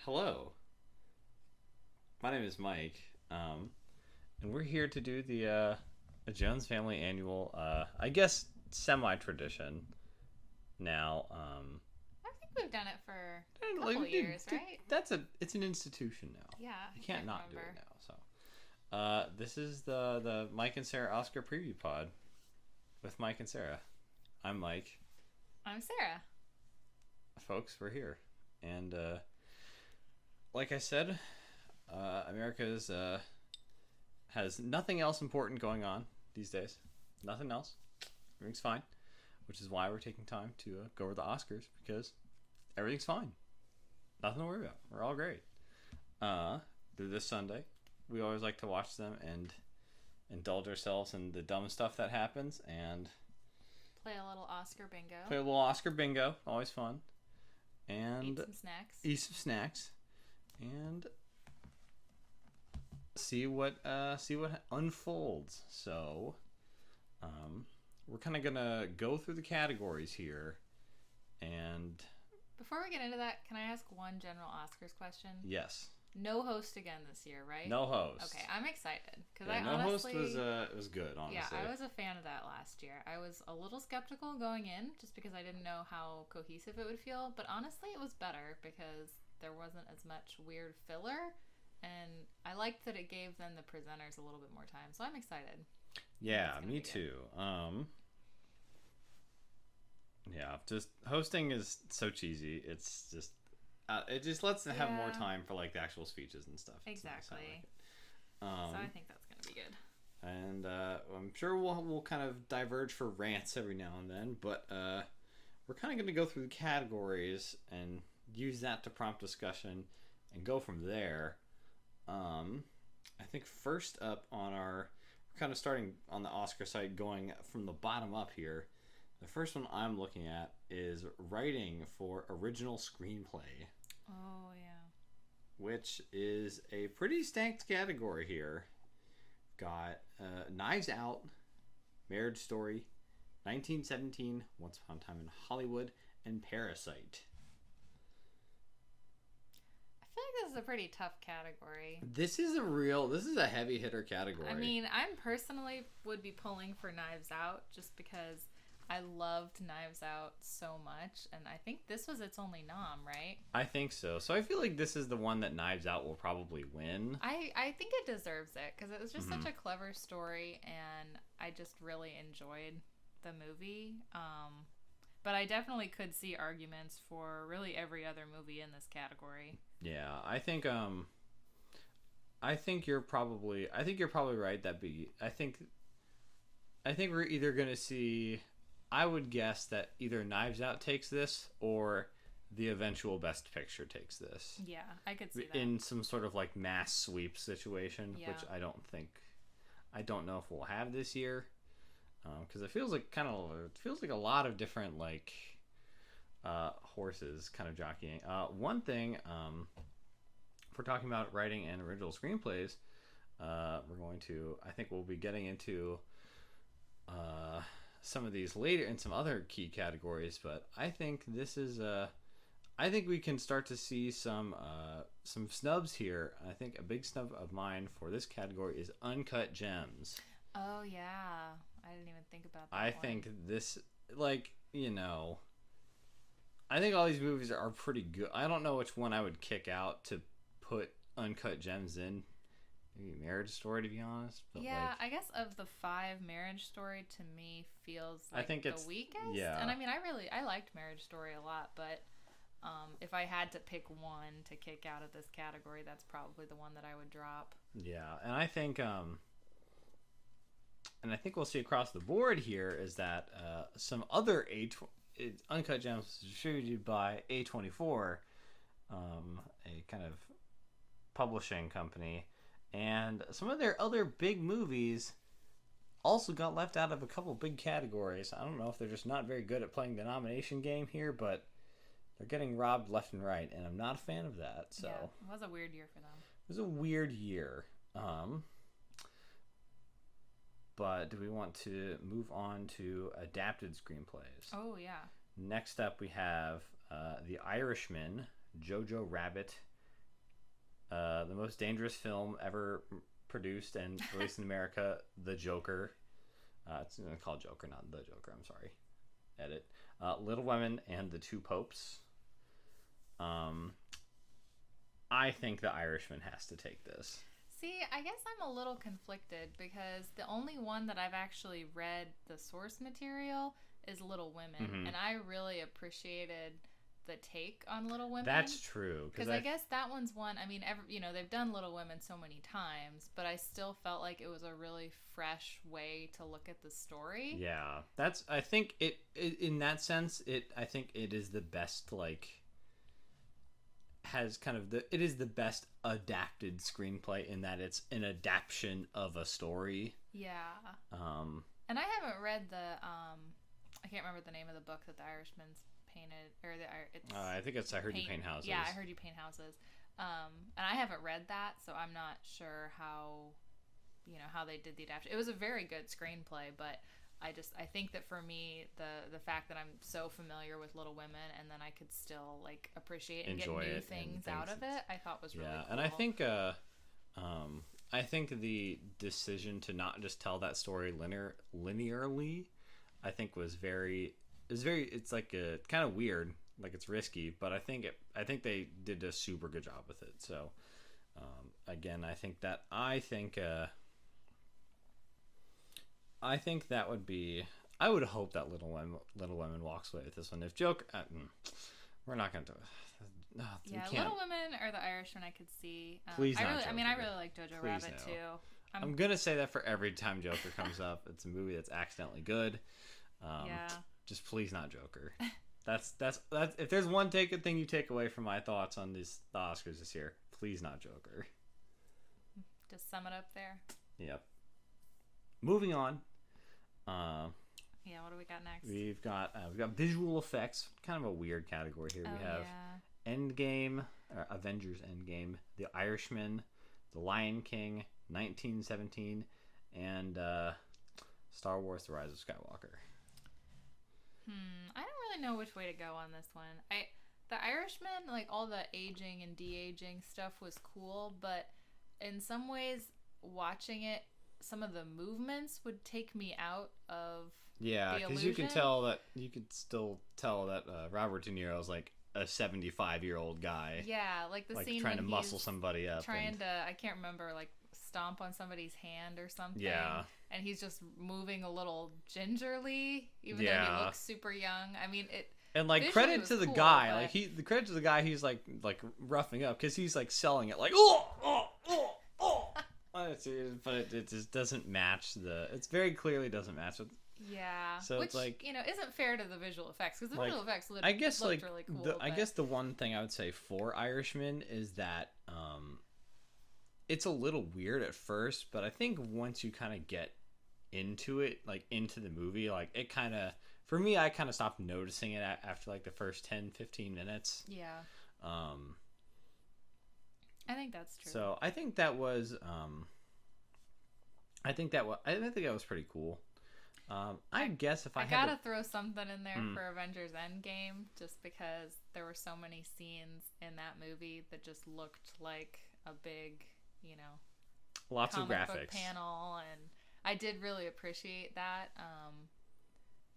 Hello, my name is Mike, and we're here to do the Jones Family Annual, I guess, semi-tradition now. I think we've done it for a Like, couple years, right? it's an institution now. Yeah, You I can't not do it now. So, this is the Mike and Sarah Oscar preview pod with Mike and Sarah. I'm Mike. I'm Sarah. Folks, we're here, and like I said, America's has nothing else important going on these days. Nothing else. Everything's fine, which is why we're taking time to go over the Oscars because everything's fine. Nothing to worry about. We're all great. Through this Sunday, we always like to watch them and indulge ourselves in the dumb stuff that happens and Play a little Oscar bingo. play a little Oscar bingo. Always fun. And Eat some snacks. eat some snacks and see what unfolds. So, we're kind of gonna go through the categories here, and Before we get into that, can I ask one general Oscars question? yes, No host again this year, right? no host. Okay, I'm excited because Yeah, I no honestly host was good. Honestly, yeah, I was a fan of that last year. I was a little skeptical going in just because I didn't know how cohesive it would feel, but honestly, it was better because there wasn't as much weird filler, and I liked that it gave then the presenters a little bit more time. So I'm excited. Yeah, It's gonna me be good. too. Yeah, just hosting is so cheesy. It's just it just lets them have more Yeah. time for like the actual speeches and stuff. It's nice. I Exactly. like it. So I think that's gonna be good. And I'm sure we'll kind of diverge for rants every now and then, but we're kind of going to go through the categories and use that to prompt discussion and go from there. I think first up on we're kind of starting on the Oscar side, going from the bottom up here. The first one I'm looking at is writing for original screenplay, Oh yeah. which is a pretty stacked category here. Got Knives Out, Marriage Story, 1917, Once Upon a Time in Hollywood, and Parasite. I feel like this is a pretty tough category. This is a heavy hitter category. I mean, I'm personally would be pulling for Knives Out just because I loved Knives Out so much, and I think this was its only nom, right? I think so. So I feel like this is the one that Knives Out will probably win. I think it deserves it because it was just Mm-hmm. such a clever story, and I just really enjoyed the movie. But I definitely could see arguments for really every other movie in this category. Yeah, I think you're probably right. I think we're either gonna see. I would guess that either Knives Out takes this or the eventual Best Picture takes this Yeah, I could see that. in some sort of like mass sweep situation, Yeah. which I don't know if we'll have this year, because it feels like a lot of different like horses kind of jockeying. One thing, if we're talking about writing and original screenplays, I think we'll be getting into some of these later in some other key categories, but I think I think we can start to see some snubs here. I think a big snub of mine for this category is Uncut Gems. Oh yeah, I didn't even think about that. I think this, like, I think all these movies are pretty good. I don't know which one I would kick out to put Uncut Gems in. Maybe Marriage Story, to be honest. But yeah, like, I guess of the 5, Marriage Story to me feels like I think it's the weakest. yeah. And I mean, I liked Marriage Story a lot, but if I had to pick one to kick out of this category, that's probably the one that I would drop. Yeah, and I think we'll see across the board here is that some other Uncut Gems distributed by A24, a kind of publishing company, and some of their other big movies also got left out of a couple big categories. I don't know if they're just not very good at playing the nomination game here, but they're getting robbed left and right, and I'm not a fan of that. So Yeah, it was a weird year for them. it was a weird year. But do we want to move on to adapted screenplays? Oh yeah. Next up, we have The Irishman, Jojo Rabbit, the most dangerous film ever produced and released in America, The Joker. It's called Joker, not The Joker. I'm sorry. Edit. Little Women and the Two Popes. I think The Irishman has to take this. See, I guess I'm a little conflicted because the only one that I've actually read the source material is Little Women, Mm-hmm. and I really appreciated the take on Little Women. That's true. Because I guess that one's one. I mean, they've done Little Women so many times, but I still felt like it was a really fresh way to look at the story. Yeah, I think it in that sense. I think it is the best. Like, has kind of it is the best adapted screenplay in that it's an adaptation of a story. Yeah. And I haven't read I can't remember the name of the book that the Irishman's painted, or I think it's I Heard You Paint Houses. Yeah, I Heard You Paint Houses. And I haven't read that, so I'm not sure how they did the adaptation. It was a very good screenplay, but I think that for me, the fact that I'm so familiar with Little Women and then I could still like appreciate and enjoy get new things out of it, I thought was really cool. And I think the decision to not just tell that story linearly, I think it's like a kind of weird, like it's risky, but I think they did a super good job with it. So again, I think that would be. I would hope that Little Women walks away with this one. If Joker, we're not going to. No, yeah, Little Women or The Irishman, I could see. Please, I really like Jojo Rabbit too. I'm gonna say that for every time Joker comes up. It's a movie that's accidentally good. Yeah. Just please not Joker. That's if there's one thing you take away from my thoughts on the Oscars this year, please not Joker. Just sum it up there. Yep. Moving on. Yeah, what do we got next? We've got visual effects, kind of a weird category here. We have Endgame, or Avengers Endgame, The Irishman, The Lion King, 1917, and Star Wars: The Rise of Skywalker. I don't really know which way to go on this one. The Irishman, like all the aging and de-aging stuff was cool, but in some ways, watching it, some of the movements would take me out of because you could still tell that Robert De Niro is like a 75-year-old guy. Yeah, like the scene trying when to muscle somebody up. I can't remember, like stomp on somebody's hand or something. Yeah. And he's just moving a little gingerly, even though he looks super young. I mean, and like credit to the guy, the credit to the guy, he's like roughing up because he's like selling it like but it just doesn't match it very clearly doesn't match with. Yeah. So which, it's like, isn't fair to the visual effects because the visual effects looked really cool. I guess the one thing I would say for Irishman is that it's a little weird at first, but I think once you kind of get into it, like into the movie, like it kind of, for me, I kind of stopped noticing it after like the first 10-15 minutes. Yeah. I think that's true. So I think that was pretty cool. I guess if I gotta throw something in there for Avengers Endgame, just because there were so many scenes in that movie that just looked like a big, lots of graphics book panel, and I did really appreciate that.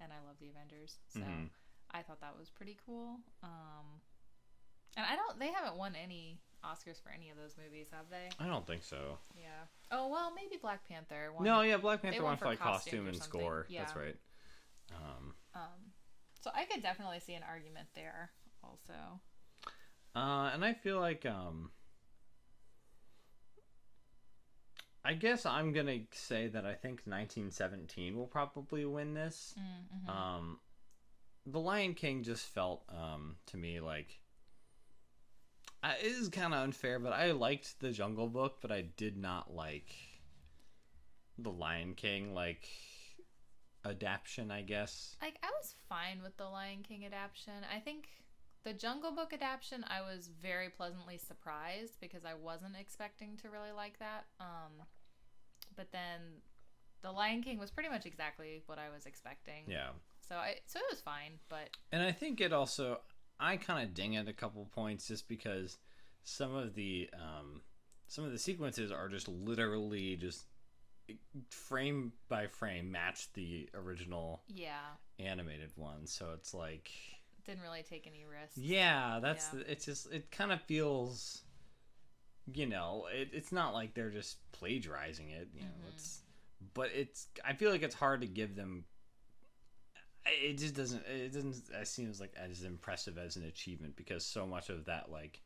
And I love the Avengers, so I thought that was pretty cool. And they haven't won any Oscars for any of those movies, have they? I don't think so. Yeah. Oh, well, maybe Black Panther won. No, yeah, Black Panther won for like costume and score. Yeah. That's right. So I could definitely see an argument there also. And I feel like I guess I'm going to say that I think 1917 will probably win this. Mm-hmm. The Lion King just felt to me like it is kind of unfair, but I liked The Jungle Book, but I did not like The Lion King, like, adaptation, I guess. Like, I was fine with The Lion King adaptation. I think The Jungle Book adaptation, I was very pleasantly surprised because I wasn't expecting to really like that. But then The Lion King was pretty much exactly what I was expecting. Yeah. So it was fine, but... And I think it also... I kind of ding it a couple points just because some of the sequences are just literally just frame by frame match the original Yeah. animated one. So it's like, Didn't really take any risks. yeah, that's Yeah. it's just, it kind of feels, it's not like they're just plagiarizing it, it's, but it's, I feel like it's hard to give them, it doesn't seem like as impressive as an achievement, because so much of that, like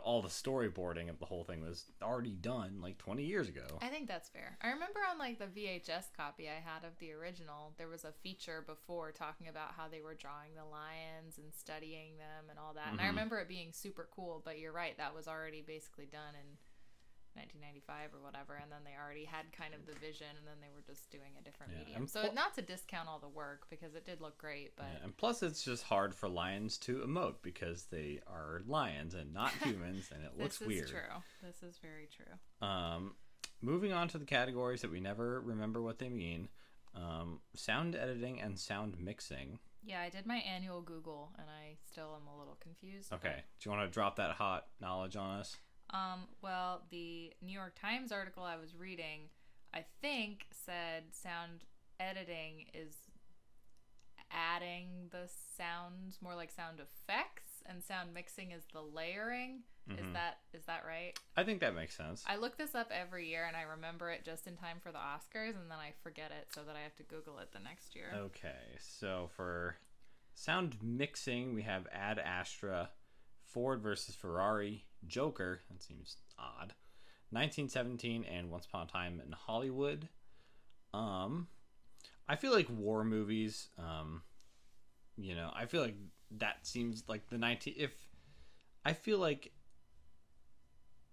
all the storyboarding of the whole thing was already done like 20 years ago. I think that's fair. I remember on like the VHS copy I had of the original, there was a feature before talking about how they were drawing the lions and studying them and all that. And I remember it being super cool, but you're right, that was already basically done in 1995 or whatever, and then they already had kind of the vision, and then they were just doing a different medium. So not to discount all the work, because it did look great, but and plus it's just hard for lions to emote because they are lions and not humans, and it looks weird. This is very true. Moving on to the categories that we never remember what they mean. Sound editing and sound mixing. Yeah, I did my annual Google, and I still am a little confused. Okay, do you want to drop that hot knowledge on us? Well, the New York Times article I was reading, I think, said sound editing is adding the sounds, more like sound effects, and sound mixing is the layering. Is that right? I think that makes sense. I look this up every year, and I remember it just in time for the Oscars, and then I forget it, so that I have to Google it the next year. Okay, so for sound mixing, we have Ad Astra, Ford versus Ferrari, Joker, that seems odd, 1917, and Once Upon a Time in Hollywood. I feel like war movies, I feel like that seems like I feel like,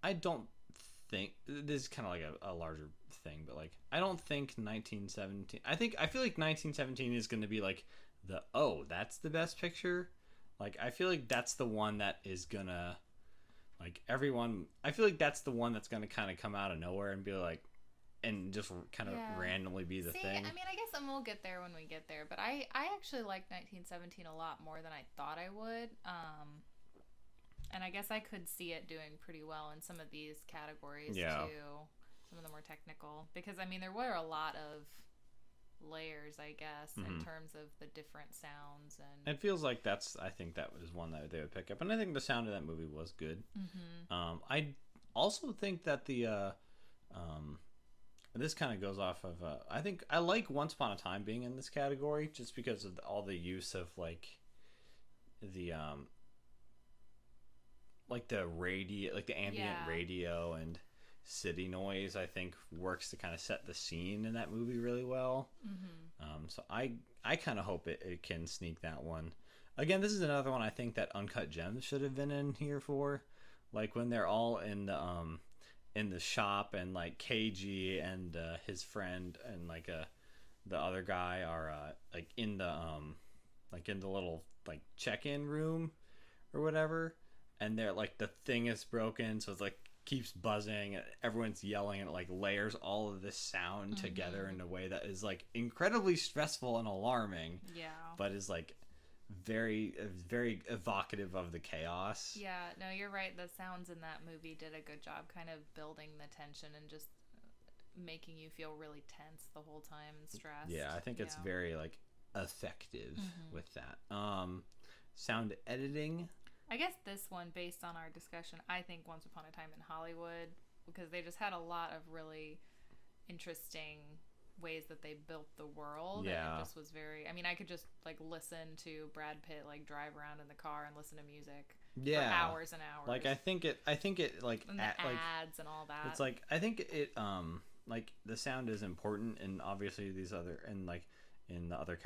I don't think, this is kind of like a larger thing, but like, I don't think 1917, I feel like 1917 is going to be like that's the best picture. Like, I feel like that's the one that is gonna, like, everyone, I feel like that's the one that's gonna kind of come out of nowhere and be like, and just kind of randomly be the thing. I mean, I guess we'll get there when we get there, but I actually liked 1917 a lot more than I thought I would. And I guess I could see it doing pretty well in some of these categories too. Some of the more technical, because I mean, there were a lot of layers, I guess, in terms of the different sounds, and it feels like I think that was one that they would pick up, and I think the sound of that movie was good. I also think that the this kind of goes off of I think I like Once Upon a Time being in this category, just because of all the use of like the radio, like the ambient radio and city noise, I think works to kind of set the scene in that movie really well. So I kind of hope it can sneak that one. Again, this is another one I think that Uncut Gems should have been in here for, like when they're all in the shop, and like KG and his friend and like the other guy are like in the little like check-in room or whatever, and they're like, the thing is broken, so it's like keeps buzzing and everyone's yelling, and it like layers all of this sound together in a way that is like incredibly stressful and alarming, but is like very very evocative of the chaos. No, you're right, the sounds in that movie did a good job kind of building the tension and just making you feel really tense the whole time and stressed. I think it's very like effective with that. Sound editing, I guess this one, based on our discussion, I think Once Upon a Time in Hollywood, because they just had a lot of really interesting ways that they built the world. And it just was very, I mean, I could just like listen to Brad Pitt like drive around in the car and listen to music for hours and hours. Like I think it like, and the ads and all that. It's like, I think it like the sound is important, and obviously these other, and like in the other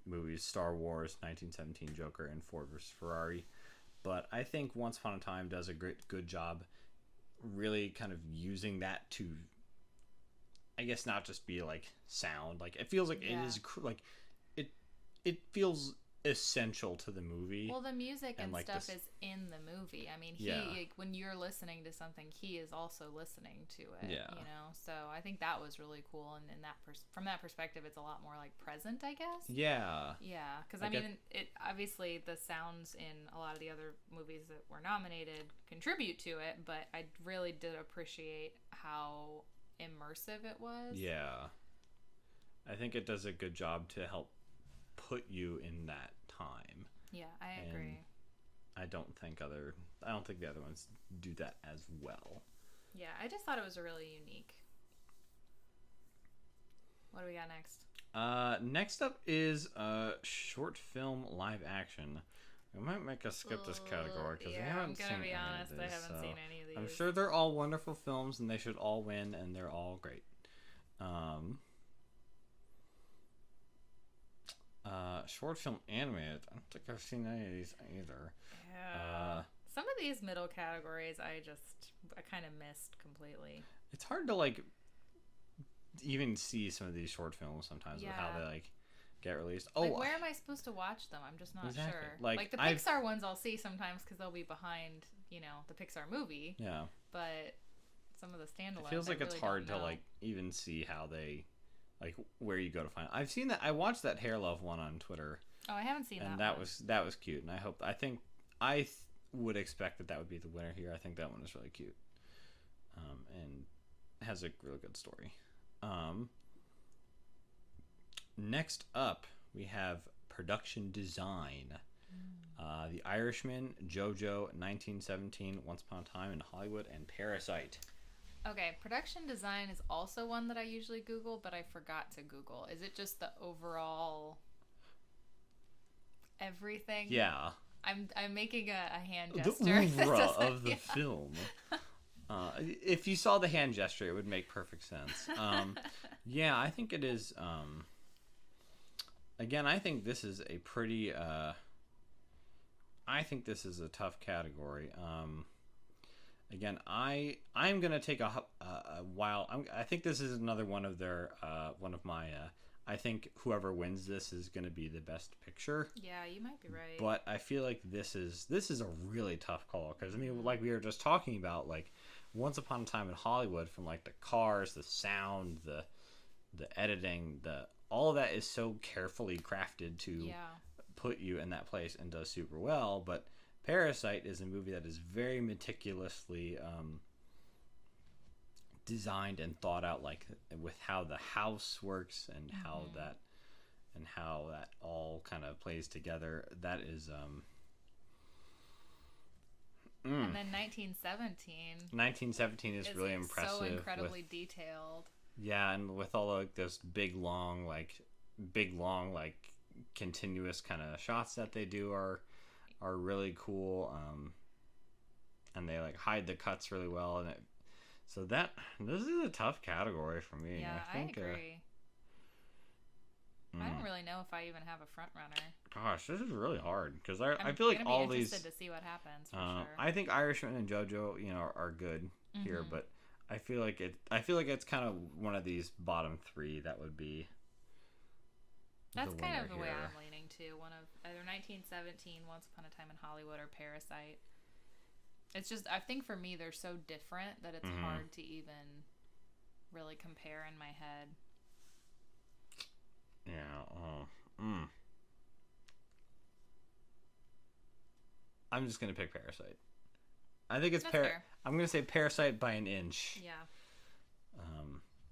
movies, Star Wars, 1917, Joker, and Ford vs Ferrari. But I think Once Upon a Time does a good job really kind of using that to, I guess, not just be like sound. Like, it feels like it is like it feels essential to the movie. Well, the music and like stuff this, is in the movie. I mean, like, when you're listening to something, he is also listening to it. Yeah. You know, so I think that was really cool. And in that from that perspective, it's a lot more like present, I guess. Yeah. Yeah, because I mean, it obviously the sounds in a lot of the other movies that were nominated contribute to it, but I really did appreciate how immersive it was. Yeah. I think it does a good job to help put you in that time. Yeah, I agree. I don't think the other ones do that as well. Yeah, I just thought it was really unique. What do we got next? Next up is short film live action. We might make us skip this category because I haven't seen any of these. I haven't seen any of these. I'm sure they're all wonderful films and they should all win and they're all great. Short film animated. I don't think I've seen any of these either. Yeah. Some of these middle categories I kind of missed completely. It's hard to like even see some of these short films sometimes with how they like get released. Oh, like, where am I supposed to watch them? I'm just not sure. Like the Pixar ones I'll see sometimes because they'll be behind, the Pixar movie. Yeah. But some of the standalones, it feels like it's hard to like even see how they, like, where you go to find it. I've seen that. I watched that Hair Love one on Twitter. Oh, I haven't seen that. And that was cute. And I would expect that would be the winner here. I think that one is really cute, and has a really good story. Next up, we have production design. The Irishman, JoJo, 1917, Once Upon a Time in Hollywood, and Parasite. Okay, production design is also one that I usually Google, but I forgot to Google. Is it just the overall everything? Yeah. I'm making a hand The gesture. oeuvre of the film. If you saw the hand gesture, it would make perfect sense. Yeah, I think it is. Again, I think this is a pretty. I think this is a tough category. Again, I'm gonna take a while. I think this is another one of their one of my. I think whoever wins this is gonna be the best picture. Yeah, you might be right. But I feel like this is a really tough call because I mean, like we were just talking about, like Once Upon a Time in Hollywood, from like the cars, the sound, the editing, all of that is so carefully crafted to put you in that place and does super well. But Parasite is a movie that is very meticulously designed and thought out, like with how the house works and how that all kind of plays together. That is and then 1917 is really impressive. So incredibly detailed. Yeah, and with all like those big long continuous kind of shots that they do are really cool. And they like hide the cuts really well, and this is a tough category for me. Yeah, I think, I agree. I don't really know if I even have a front runner. Gosh, this is really hard because I feel like all these. I'm interested to see what happens. For sure. I think Irishman and JoJo, are good here, but I feel like it's kind of one of these bottom three that would be. That's kind of the way I'm leaning to. One of either 1917, Once Upon a Time in Hollywood, or Parasite. It's just, I think for me they're so different that it's hard to even really compare in my head. Yeah. I'm just gonna pick Parasite. I think it's I'm gonna say Parasite by an inch. Yeah.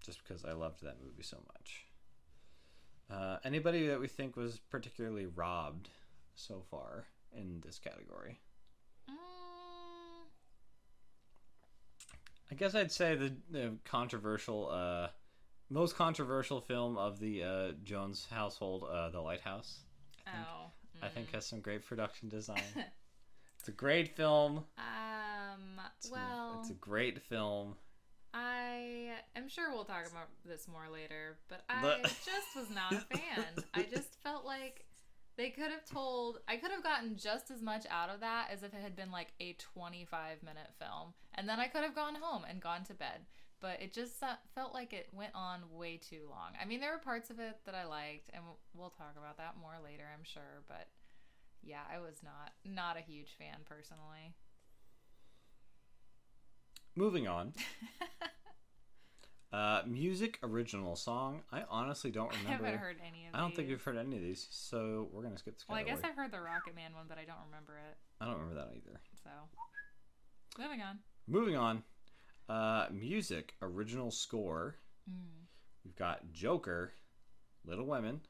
Just because I loved that movie so much. Anybody that we think was particularly robbed so far in this category? I guess I'd say the controversial, most controversial film of the Jones household, The Lighthouse. I think has some great production design. It's a great film. It's a great film. I am sure we'll talk about this more later, but I just was not a fan. I just felt like I could have gotten just as much out of that as if it had been like a 25-minute film. And then I could have gone home and gone to bed. But it just felt like it went on way too long. I mean, there were parts of it that I liked, and we'll talk about that more later, I'm sure. But Yeah, I was not a huge fan personally. Moving on. Music original song. I honestly don't remember. I haven't heard any of these. I don't think we've heard any of these, so we're gonna skip this Well, I category. guess I've heard the Rocket Man one, but I don't remember it. I don't remember that either. So, moving on. Moving on. Music original score. We've got Joker, Little Women,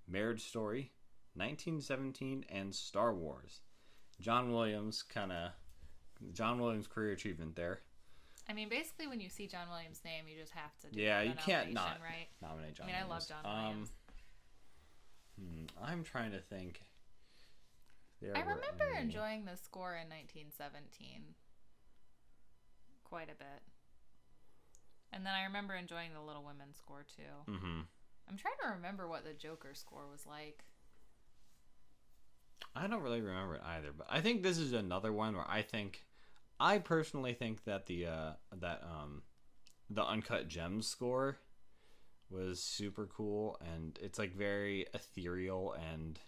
Marriage Story, 1917, and Star Wars. John Williams career achievement there. I mean, basically, when you see John Williams' name, you just have to do you can't not right? nominate John Williams. I love John Williams. I'm trying to think. I remember enjoying the score in 1917 quite a bit. And then I remember enjoying the Little Women score, too. Mm-hmm. I'm trying to remember what the Joker score was like. I don't really remember it either, but I think this is another one where I personally think that the Uncut Gems score was super cool, and it's like very ethereal and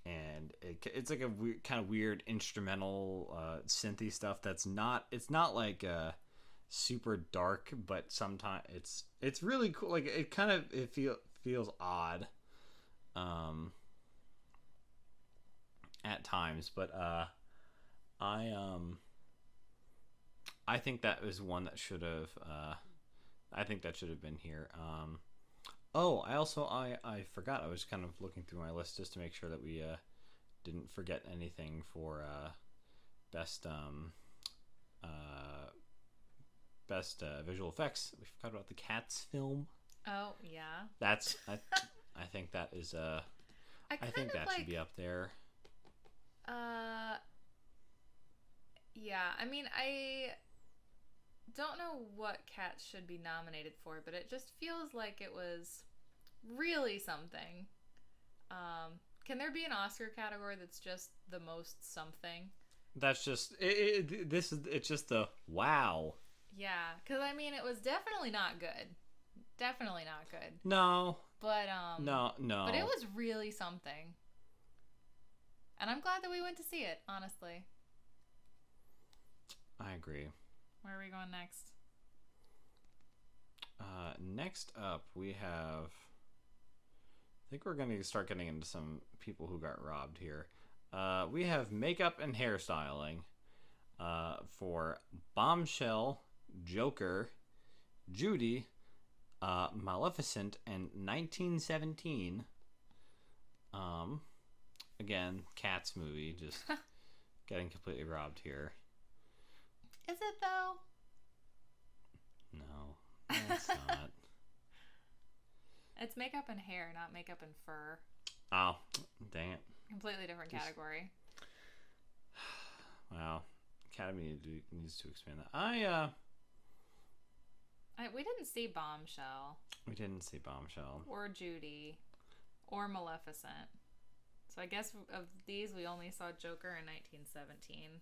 and it's like a kind of weird instrumental synthy stuff that's not like super dark, but sometimes it's really cool. Like it feels odd at times, but I think that was one that should have been here. I forgot. I was kind of looking through my list just to make sure that we didn't forget anything for best visual effects. We forgot about the Cats film. Oh yeah. That's I think that is I think that should be up there. Yeah, I mean, I don't know what Cats should be nominated for, but it just feels like it was really something. Can there be an Oscar category that's just the most something? That's just it's just the wow. Yeah, because I mean, it was definitely not good. Definitely not good. No. But no. But it was really something. And I'm glad that we went to see it, honestly. I agree. Where are we going next? Next up, we have... I think we're going to start getting into some people who got robbed here. We have makeup and hairstyling for Bombshell, Joker, Judy, Maleficent, and 1917. Again, Cats movie, just getting completely robbed here. Is it though? No, it's not. It's makeup and hair, not makeup and fur. Oh, dang it. Completely different category. Wow. Academy needs to expand that. We didn't see Bombshell. We didn't see Bombshell. Or Judy. Or Maleficent. So I guess of these, we only saw Joker in 1917.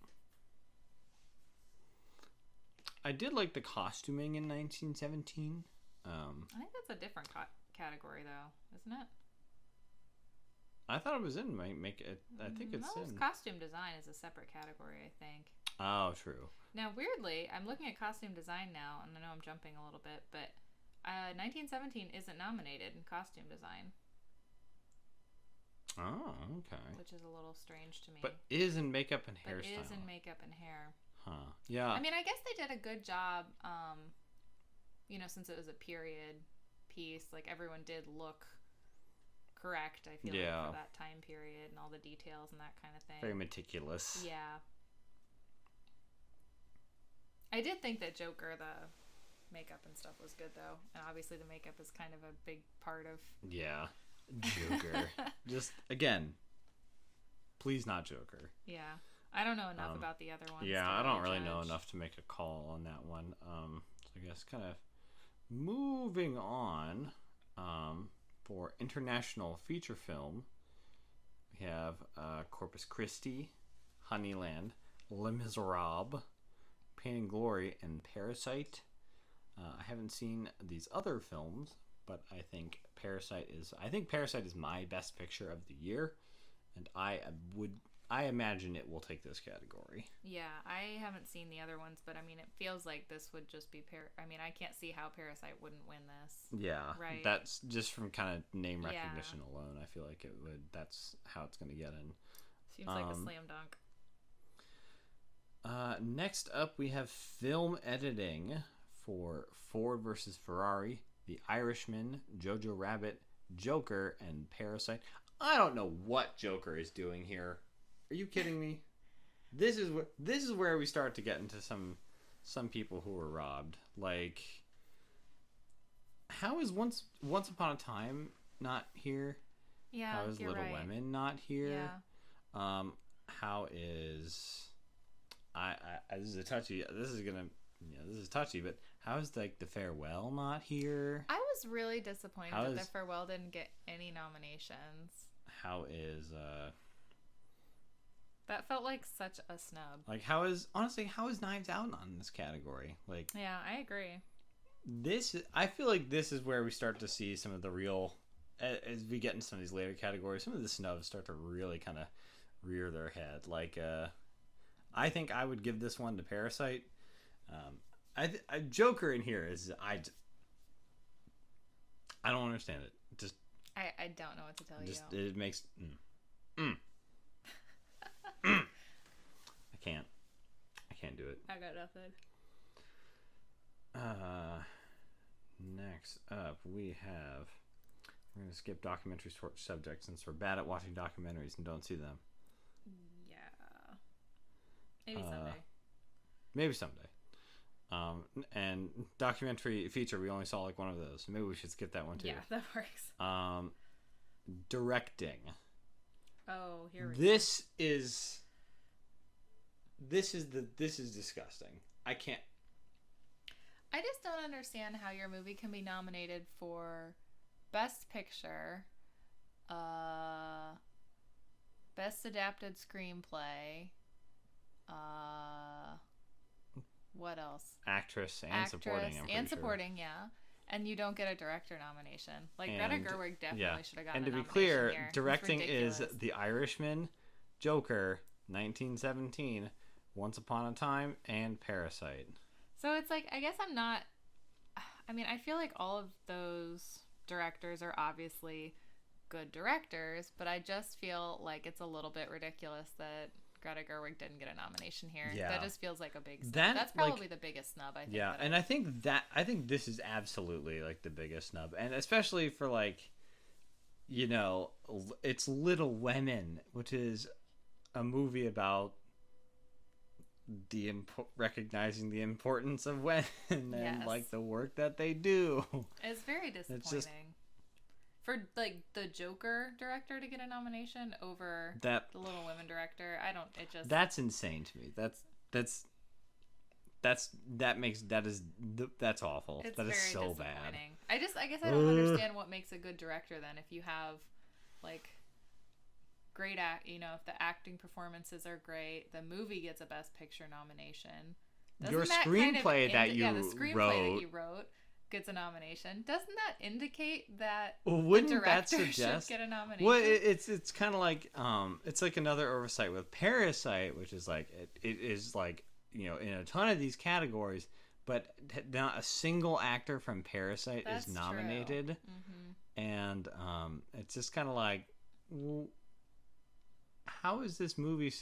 I did like the costuming in 1917. I think that's a different category, though, isn't it? I thought it was in make it. I think it's in. Costume design is a separate category, I think. Oh, true. Now, weirdly, I'm looking at costume design now, and I know I'm jumping a little bit, but 1917 isn't nominated in costume design. Oh, okay. Which is a little strange to me. But is in makeup and hairstyle. But is in makeup and hair. Huh. Yeah. I mean, I guess they did a good job, since it was a period piece. Like, everyone did look correct, I feel like, for that time period and all the details and that kind of thing. Very meticulous. Yeah. I did think that Joker, the makeup and stuff was good, though. And obviously the makeup is kind of a big part of... Yeah. Joker. Just, again, please not Joker. Yeah. I don't know enough about the other ones. Yeah, I don't really know enough to make a call on that one. So I guess kind of moving on, for international feature film, we have Corpus Christi, Honeyland, Les Miserables, Pain and Glory, and Parasite. I haven't seen these other films, but I think Parasite is. I think Parasite is my best picture of the year, and I imagine it will take this category. Yeah, I haven't seen the other ones, but I mean, it feels like this would just be I mean, I can't see how Parasite wouldn't win this. Yeah, right. That's just from kind of name recognition alone. I feel like it would. That's how it's going to get in. Seems like a slam dunk. Next up, we have film editing for Ford versus Ferrari, The Irishman, Jojo Rabbit, Joker, and Parasite. I don't know what Joker is doing here. Are you kidding me? This is where we start to get into some people who were robbed. Like, how is Once Upon a Time not here? Yeah, how is Little right. Women not here? Yeah. How is this is touchy, but how is like The Farewell not here? I was really disappointed that The Farewell didn't get any nominations. How is that felt like such a snub. Like, how is Knives Out on this category? Like, yeah, I agree. I feel like this is where we start to see some of the real, as we get into some of these later categories, some of the snubs start to really kind of rear their head. Like, I think I would give this one to Parasite. Joker in here is I don't understand it. Just I don't know what to tell you. It makes I can't do it. I got nothing. Next up we're gonna skip documentary subjects since we're bad at watching documentaries and don't see them. Yeah. Maybe someday. And documentary feature, we only saw like one of those. Maybe we should skip that one too. Yeah, that works. Directing. Oh, here we go. This is disgusting. I just don't understand how your movie can be nominated for Best Picture, Best Adapted Screenplay, what else? Actress and supporting. Supporting, yeah. And you don't get a director nomination. Like, Greta Gerwig definitely should have gotten a nomination. And to be clear, here. directing is The Irishman, Joker, 1917, Once Upon a Time, and Parasite. So it's like, I guess I feel like all of those directors are obviously good directors, but I just feel like it's a little bit ridiculous that Greta Gerwig didn't get a nomination here. Yeah. That just feels like a big snub. That's probably the biggest snub, I think. Yeah, and I think this is absolutely like the biggest snub. And especially for like, you know, it's Little Women, which is a movie about recognizing the importance of women and like the work that they do. It's very disappointing. For like the Joker director to get a nomination over the Little Women director, that's insane to me. That's awful. It's that is very so disappointing. bad. I guess I don't understand what makes a good director then. If you have like great if the acting performances are great, the movie gets a Best Picture nomination. Your screenplay that you wrote gets a nomination. Doesn't that indicate that wouldn't the director that suggest should get a nomination? Well, it's kind of like it's like another oversight with Parasite, which is like it is like, you know, in a ton of these categories, but not a single actor from Parasite is nominated. Mm-hmm. And it's just kind of like, well, how is this movie?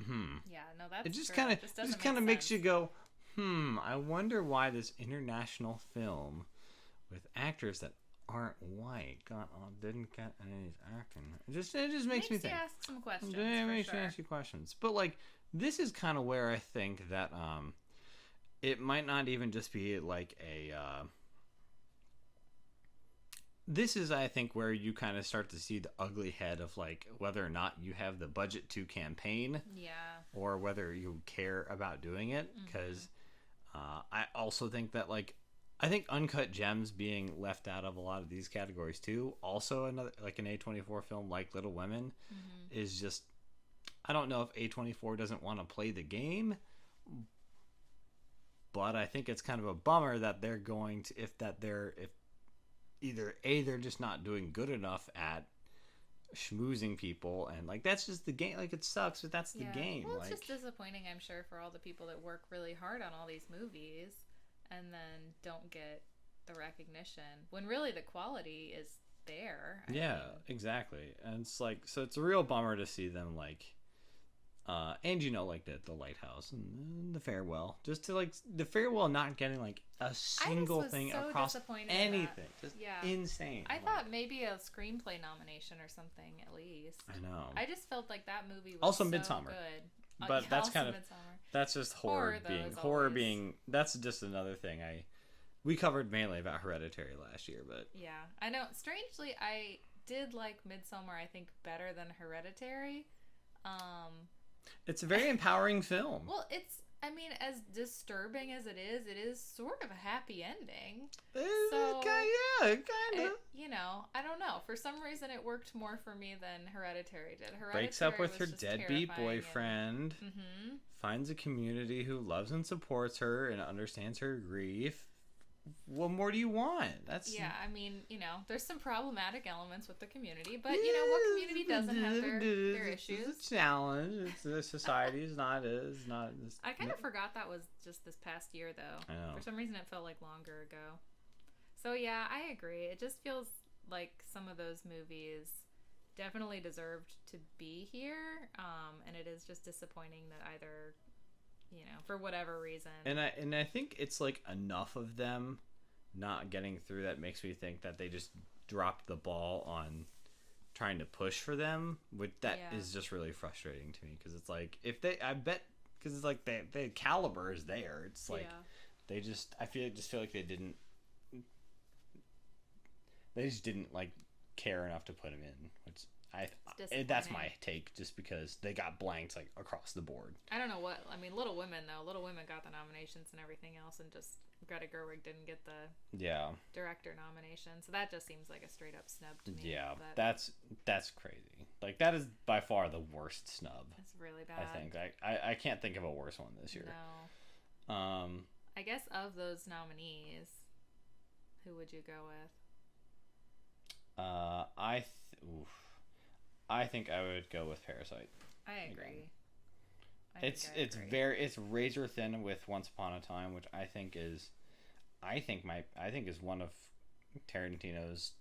Yeah, no, that's it just kind of makes you go, I wonder why this international film with actors that aren't white didn't get any acting. It just makes me think. You ask some questions. It makes me ask you questions. But like, this is kind of where I think that it might not even just be like a. This is, I think, where you kind of start to see the ugly head of like whether or not you have the budget to campaign, or whether you care about doing it. Because I also think that I think Uncut Gems being left out of a lot of these categories too. Also, another like an A24 film like Little Women is just, I don't know if A24 doesn't want to play the game, but I think it's kind of a bummer that they're going to if either they're just not doing good enough at schmoozing people, and like that's just the game. Like it sucks, but that's the game. Well, it's like just disappointing, I'm sure, for all the people that work really hard on all these movies and then don't get the recognition when really the quality is there. I mean, exactly. And it's like, so it's a real bummer to see them like and like the lighthouse and the farewell, just to like the farewell not getting like a single thing so across anything. Just insane. I thought maybe a screenplay nomination or something at least. I know. I just felt like that movie was also so Midsummer good. But that's kind of Midsommar. that's just horror being that's just another thing we covered mainly about Hereditary last year. But yeah, I know, strangely I did like Midsummer, I think, better than Hereditary. It's a very empowering film. Well, it's, I mean, as disturbing as it is sort of a happy ending. So, kind of. You know, I don't know. For some reason, it worked more for me than Hereditary did. Hereditary breaks up with her just deadbeat boyfriend, finds a community who loves and supports her and understands her grief. What more do you want? That's I mean, you know, there's some problematic elements with the community, but you know, what community doesn't have their issues? It's a challenge. The society is not. I kind of forgot that was just this past year, though. I know. For some reason, it felt like longer ago. So yeah, I agree. It just feels like some of those movies definitely deserved to be here, and it is just disappointing that either, you know, for whatever reason. And I think it's like enough of them not getting through that makes me think that they just dropped the ball on trying to push for them, which is just really frustrating to me, because it's like because it's like the caliber is there. It's like they just I feel like they just didn't like care enough to put him in, which that's my take, just because they got blanked like across the board. I don't know what I mean. Little Women got the nominations and everything else, and just Greta Gerwig didn't get the director nomination. So that just seems like a straight up snub to me. Yeah, but that's crazy. Like that is by far the worst snub. It's really bad. I think I can't think of a worse one this year. No. I guess of those nominees, who would you go with? I think I would go with Parasite. I agree. It's razor thin with Once Upon a Time, which I think is one of Tarantino's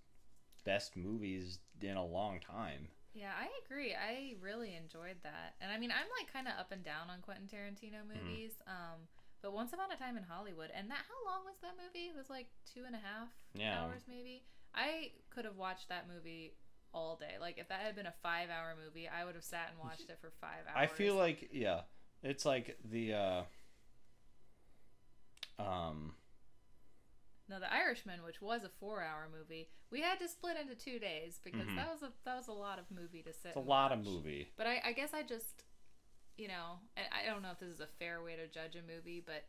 best movies in a long time. Yeah, I agree. I really enjoyed that. And I mean, I'm like kind of up and down on Quentin Tarantino movies. But Once Upon a Time in Hollywood, and how long was that movie? It was like 2.5 hours maybe. I could have watched that movie all day. Like if that had been a 5-hour movie, I would have sat and watched it for 5 hours. I feel like it's like the No, The Irishman, which was a 4-hour movie, we had to split into 2 days because that was a lot of movie to sit. It's a lot of movie. But I guess I just, you know, I don't know if this is a fair way to judge a movie, but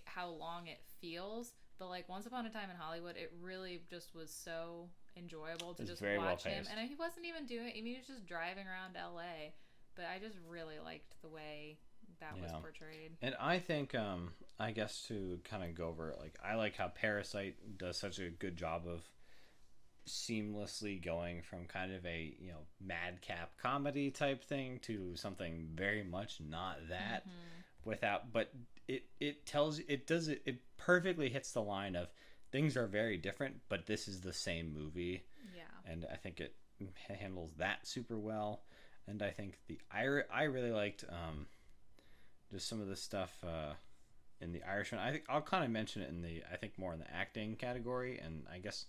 how long it feels. But like Once Upon a Time in Hollywood, it really just was so enjoyable to just watch him. And he wasn't even doing. I mean, he was just driving around LA. But I just really liked the way that was portrayed. And I think, I guess to kind of go over it, like I like how Parasite does such a good job of seamlessly going from kind of a madcap comedy type thing to something very much not that. But it perfectly hits the line of things are very different, but this is the same movie. Yeah. And I think it handles that super well. And I think I really liked just some of the stuff in The Irishman. I think I'll kind of mention it more in the acting category, and I guess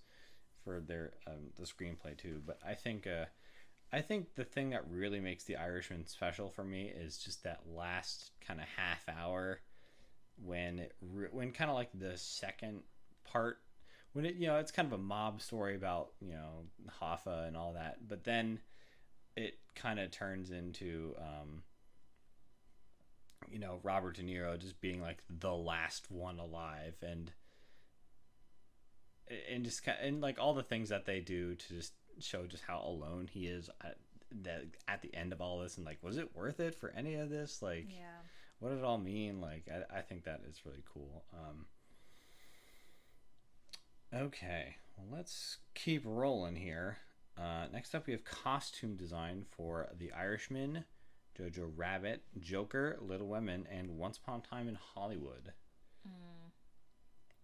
for their the screenplay too. But I think the thing that really makes The Irishman special for me is just that last kind of half hour when kind of like the second part, when it's kind of a mob story about Hoffa and all that, but then it kind of turns into Robert De Niro just being like the last one alive, and just and like all the things that they do to just show just how alone he is at the end of all this, and like, was it worth it for any of this? Like, what did it all mean? Like, I think that is really cool. Okay, well, let's keep rolling here. Next up, we have costume design for The Irishman, Jojo Rabbit, Joker, Little Women, and Once Upon a Time in Hollywood. Mm,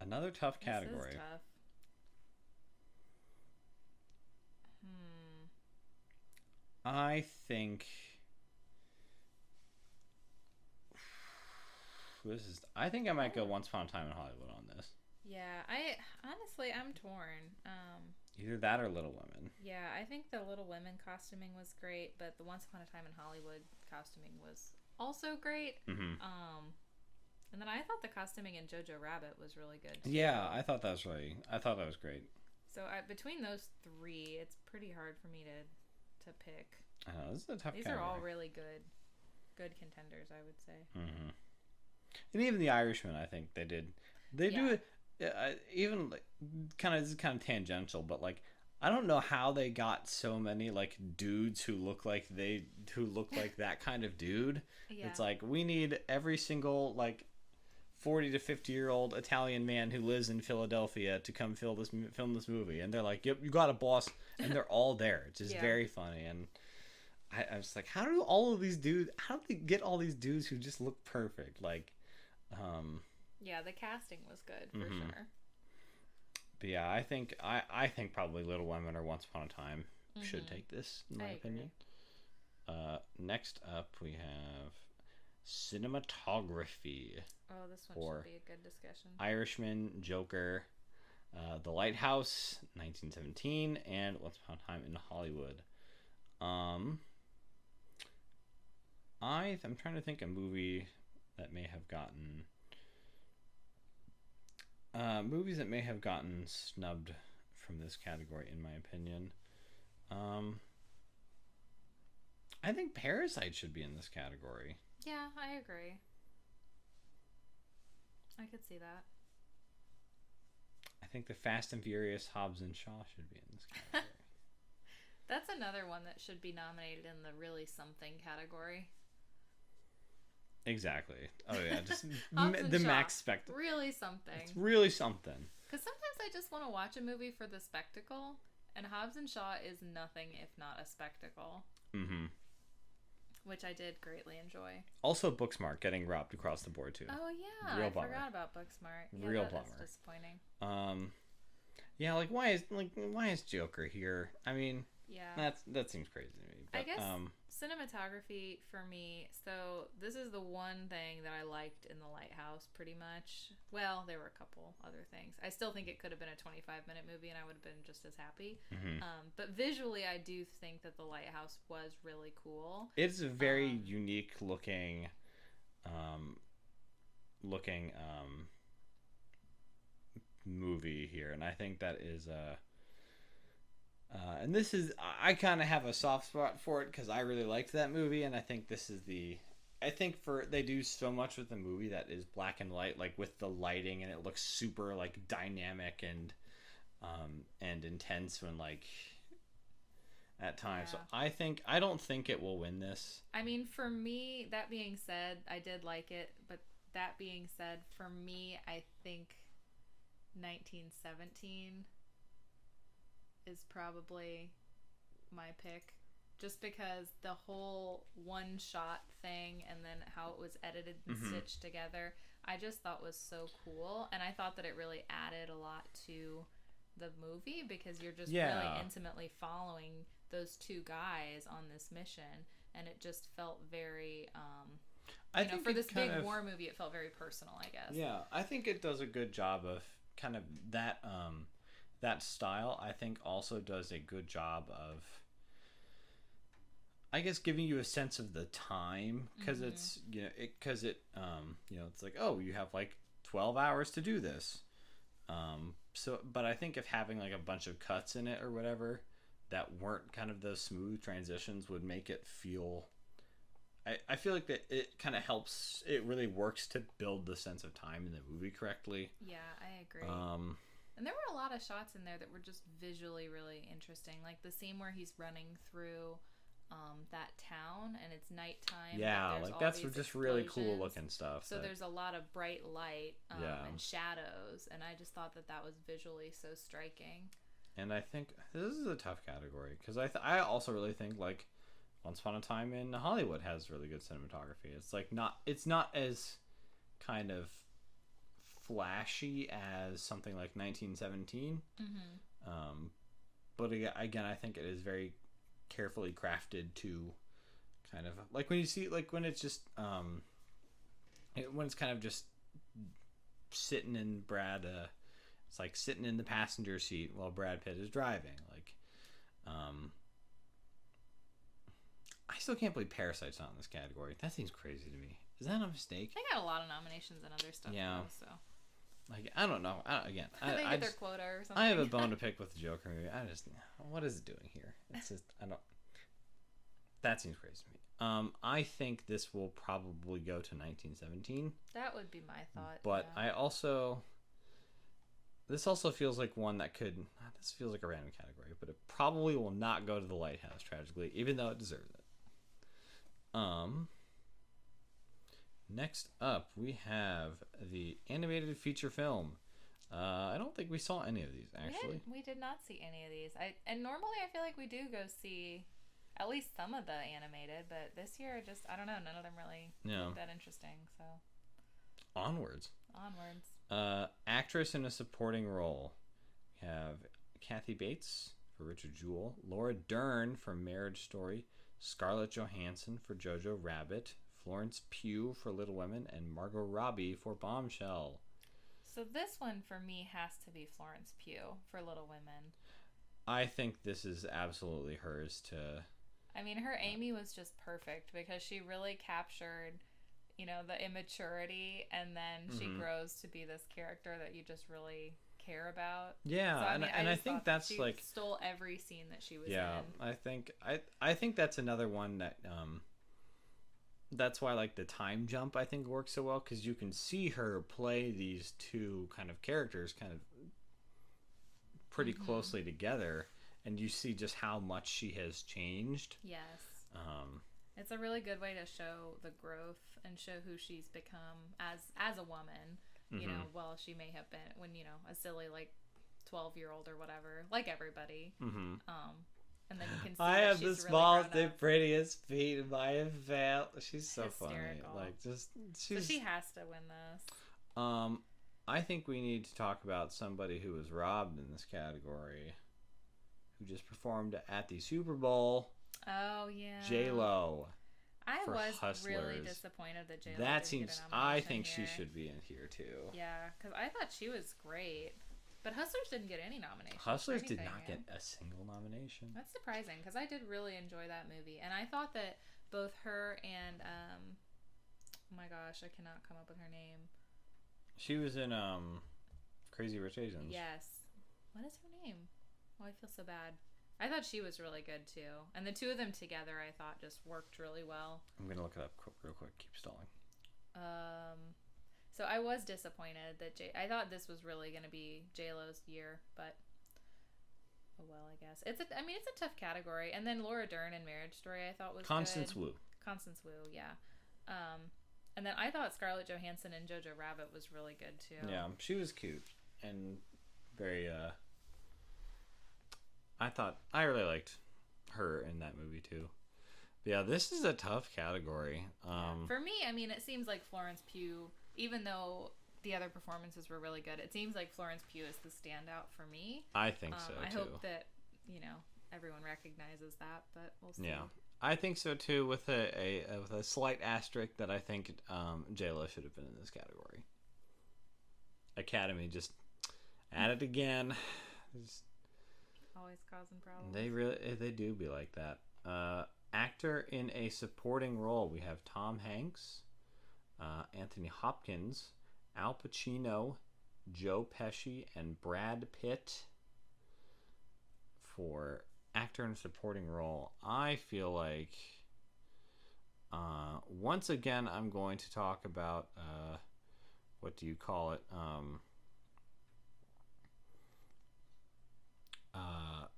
Another tough this is category. tough. Hmm. I think I think I might go Once Upon a Time in Hollywood on this. Yeah, I honestly I'm torn. Either that or Little Women. Yeah, I think the Little Women costuming was great, but the Once Upon a Time in Hollywood costuming was also great. Mm-hmm. And then I thought the costuming in Jojo Rabbit was really good too. Yeah, I thought that was great. So between those three, it's pretty hard for me to pick. This is a tough These category. are all really good contenders, I would say. Mm-hmm. And even The Irishman, I think they do it. Even like, this is kind of tangential, but like I don't know how they got so many like dudes who look like that kind of dude. Yeah. It's like we need every single like 40 to 50-year-old Italian man who lives in Philadelphia to come film this movie, and they're like, "Yep, you got a boss," and they're all there. It's just very funny, and I was like, how do they get all these dudes who just look perfect? Like, yeah, the casting was good for sure. But yeah, I think probably Little Women or Once Upon a Time should take this, in my opinion. Next up, we have cinematography. Oh, this one should be a good discussion. Irishman, Joker, The Lighthouse, 1917, and Once Upon a Time in Hollywood. I'm trying to think a movie that may have gotten movies that may have gotten snubbed from this category, in my opinion. I think Parasite should be in this category. Yeah, I agree. I could see that. I think the Fast and Furious Hobbs and Shaw should be in this category. That's another one that should be nominated in the really something category. Exactly. Oh yeah, just the max spectacle. Really something. It's really something. Because sometimes I just want to watch a movie for the spectacle, and Hobbs and Shaw is nothing if not a spectacle. Mm-hmm. Which I did greatly enjoy. Also, Booksmart getting robbed across the board too. Oh yeah, I forgot about Booksmart. Yeah, Real that bummer. is disappointing. Yeah, like why is Joker here? I mean, yeah, that seems crazy to me. But, I guess cinematography for me. So this is the one thing that I liked in The Lighthouse, pretty much. Well, there were a couple other things. I still think it could have been a 25-minute movie, and I would have been just as happy. Mm-hmm. But visually, I do think that The Lighthouse was really cool. It's a very unique looking movie here, and I think that is and this is I kind of have a soft spot for it because I really liked that movie, and I think this is they do so much with the movie that is black and white, like with the lighting, and it looks super like dynamic and intense when like at times. Yeah. So I don't think it will win this. I mean, for me, that being said, I did like it, but that being said, for me, I think 1917 is probably my pick, just because the whole one shot thing and then how it was edited and stitched together, I just thought was so cool, and I thought that it really added a lot to the movie because you're just really intimately following those two guys on this mission, and it just felt very I think for this big war movie, it felt very personal, I guess. Yeah, I think it does a good job of kind of that that style. I think also does a good job of, I guess, giving you a sense of the time, because it's it's like, oh, you have like 12 hours to do this. So, but I think if having like a bunch of cuts in it or whatever that weren't kind of those smooth transitions would make it feel. I feel like that it kind of helps. It really works to build the sense of time in the movie correctly. Yeah, I agree. And there were a lot of shots in there that were just visually really interesting. Like the scene where he's running through that town, and it's nighttime. Yeah, but there's like all that's these just really cool explosions. looking stuff. So there's a lot of bright light Yeah. and shadows, and I just thought that was visually so striking. And I think this is a tough category because I also really think like Once Upon a Time in Hollywood has really good cinematography. It's like it's not as kind of flashy as something like 1917. But again, I think it is very carefully crafted to kind of like when you see like when it's just when it's kind of just sitting in it's like sitting in the passenger seat while Brad Pitt is driving. Like, I still can't believe Parasite's not in this category. That seems crazy to me. Is that a mistake? They got a lot of nominations and other stuff. Yeah. Though, so. Like, I don't know. They get their quota or something. I have a bone to pick with the Joker movie. What is it doing here? It's just, that seems crazy to me. I think this will probably go to 1917. That would be my thought. But yeah. This also feels like one that could. This feels like a random category, but it probably will not go to The Lighthouse, tragically, even though it deserves it. Next up, we have the animated feature film. I don't think we saw any of these, actually. We did not see any of these. And normally I feel like we do go see at least some of the animated, but this year I don't know, none of them really look that interesting. So Onwards. Actress in a supporting role. We have Kathy Bates for Richard Jewell, Laura Dern for Marriage Story, Scarlett Johansson for Jojo Rabbit, Florence Pugh for Little Women, and Margot Robbie for Bombshell. So this one for me has to be Florence Pugh for Little Women. I think this is absolutely hers to... I mean, her Amy was just perfect because she really captured, the immaturity, and then she grows to be this character that you just really care about. Yeah, so, I think that's she like... stole every scene that she was in. Yeah, I think that's another one that... that's why like the time jump I think works so well, because you can see her play these two kind of characters kind of pretty closely together, and you see just how much she has changed. Yes. It's a really good way to show the growth and show who she's become as a woman. Well, she may have been when a silly like 12-year-old or whatever, like everybody. And then you can see I have the really smallest and prettiest feet in my family. She's so hysterical. Funny. Like so she has to win this. I think we need to talk about somebody who was robbed in this category, who just performed at the Super Bowl. Oh yeah, J-Lo. I was Hustlers. Really disappointed that J-Lo. That seems. I think she should be in here too. Yeah, because I thought she was great. But Hustlers didn't get any nominations. Hustlers did not get a single nomination. That's surprising because I did really enjoy that movie, and I thought that both her and oh my gosh, I cannot come up with her name. She was in Crazy Rich Asians. Yes. What is her name? Oh, I feel so bad. I thought she was really good too, and the two of them together, I thought just worked really well. I'm gonna look it up real quick. Keep stalling. So I was disappointed that I thought this was really going to be J-Lo's year, but oh well, I guess. It's a tough category. And then Laura Dern in Marriage Story I thought was Constance good. Wu. Constance Wu, yeah. And then I thought Scarlett Johansson in Jojo Rabbit was really good too. Yeah, she was cute and very I really liked her in that movie too. But yeah, this is a tough category. For me, it seems like Florence Pugh, even though the other performances were really good, it seems like Florence Pugh is the standout for me. I think so too. I hope that everyone recognizes that, but we'll see. Yeah, I think so too. With a slight asterisk that I think J-Lo should have been in this category. Academy just at it again. Just, always causing problems. They do be like that. Actor in a supporting role, we have Tom Hanks, Anthony Hopkins, Al Pacino, Joe Pesci, and Brad Pitt for actor in a supporting role. I feel like once again I'm going to talk about what do you call it?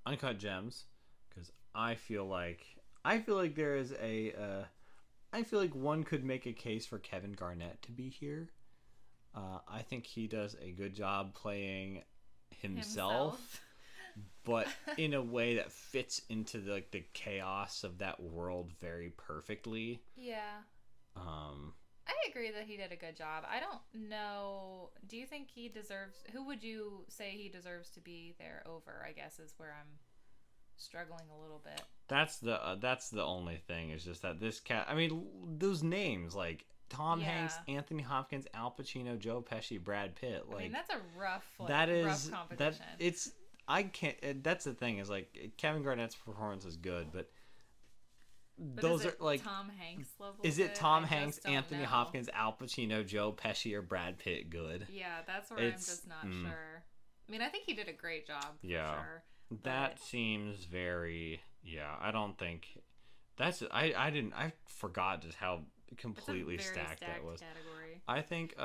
Uncut Gems, because I feel like I feel like there is a. I feel like one could make a case for Kevin Garnett to be here. I think he does a good job playing himself. But in a way that fits into the chaos of that world very perfectly. Yeah. I agree that he did a good job. I don't know. Do you think he deserves? Who would you say he deserves to be there over? I guess is where I'm struggling a little bit. That's the only thing is just that this cat. I mean, those names like Tom Hanks, Anthony Hopkins, Al Pacino, Joe Pesci, Brad Pitt. Like, I mean, that's a rough. Rough competition. I can't. That's the thing is like Kevin Garnett's performance is good, but those are like Tom Hanks level. Is it Tom Hanks, Anthony Hopkins, Al Pacino, Joe Pesci, or Brad Pitt good? Yeah, that's where I'm just not sure. I mean, I think he did a great job. Yeah, for sure. That seems very. Yeah, I don't think that's. I forgot just how completely stacked that was. Category. I think